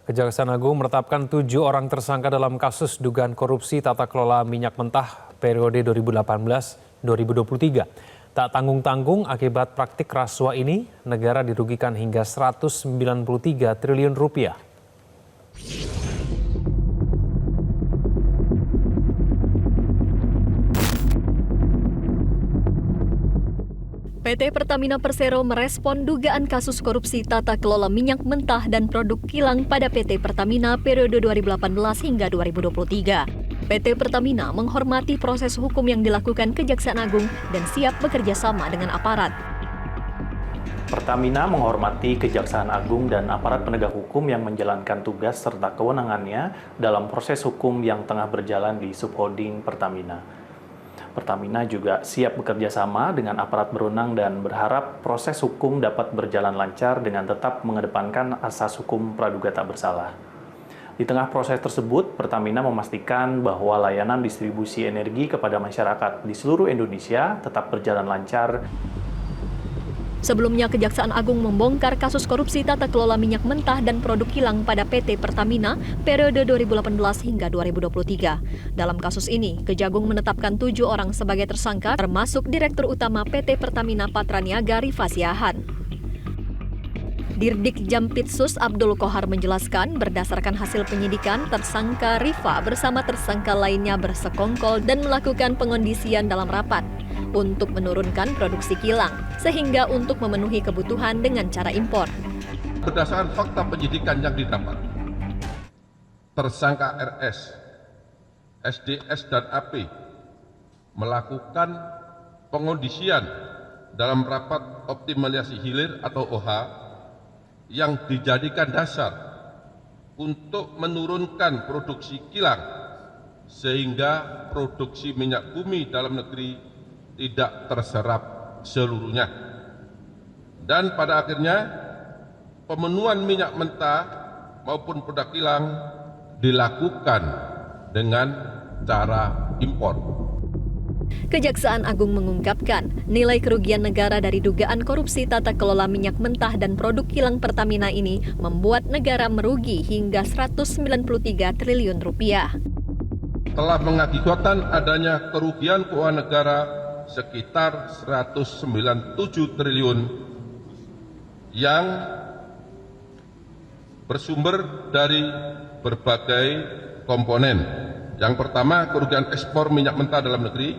Kejaksaan Agung menetapkan 7 orang tersangka dalam kasus dugaan korupsi tata kelola minyak mentah periode 2018-2023. Tak tanggung-tanggung akibat praktik rasuah ini, negara dirugikan hingga 193 triliun rupiah. PT Pertamina Persero merespon dugaan kasus korupsi tata kelola minyak mentah dan produk kilang pada PT Pertamina periode 2018 hingga 2023. PT Pertamina menghormati proses hukum yang dilakukan Kejaksaan Agung dan siap bekerja sama dengan aparat. Pertamina menghormati Kejaksaan Agung dan aparat penegak hukum yang menjalankan tugas serta kewenangannya dalam proses hukum yang tengah berjalan di subholding Pertamina. Pertamina juga siap bekerja sama dengan aparat berwenang dan berharap proses hukum dapat berjalan lancar dengan tetap mengedepankan asas hukum praduga tak bersalah. Di tengah proses tersebut, Pertamina memastikan bahwa layanan distribusi energi kepada masyarakat di seluruh Indonesia tetap berjalan lancar. Sebelumnya, Kejaksaan Agung membongkar kasus korupsi tata kelola minyak mentah dan produk kilang pada PT Pertamina periode 2018 hingga 2023. Dalam kasus ini, Kejagung menetapkan 7 orang sebagai tersangka, termasuk Direktur Utama PT Pertamina Patraniaga Rifa Siahaan. Dirdik Jampitsus Abdul Kohar menjelaskan, berdasarkan hasil penyidikan, tersangka Rifa bersama tersangka lainnya bersekongkol dan melakukan pengondisian dalam rapat untuk menurunkan produksi kilang, sehingga untuk memenuhi kebutuhan dengan cara impor. Berdasarkan fakta penyidikan yang didapat, tersangka RS, SDS, dan AP melakukan pengondisian dalam rapat optimalisasi hilir atau OH yang dijadikan dasar untuk menurunkan produksi kilang sehingga produksi minyak bumi dalam negeri tidak terserap seluruhnya. Dan pada akhirnya pemenuhan minyak mentah maupun produk kilang dilakukan dengan cara impor. Kejaksaan Agung mengungkapkan nilai kerugian negara dari dugaan korupsi tata kelola minyak mentah dan produk kilang Pertamina ini membuat negara merugi hingga 193 triliun rupiah. Telah mengakibatkan adanya kerugian keuangan negara sekitar 197 triliun yang bersumber dari berbagai komponen. Yang pertama, kerugian ekspor minyak mentah dalam negeri,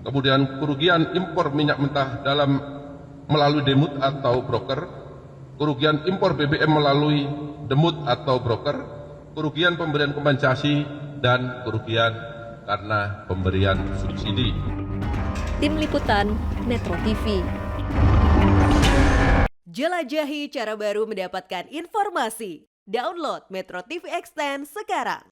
kemudian kerugian impor minyak mentah melalui demut atau broker, kerugian impor BBM melalui demut atau broker, kerugian pemberian kompensasi, dan kerugian karena pemberian subsidi. Tim Liputan, Metro TV. Jelajahi cara baru mendapatkan informasi. Download Metro TV Extend sekarang.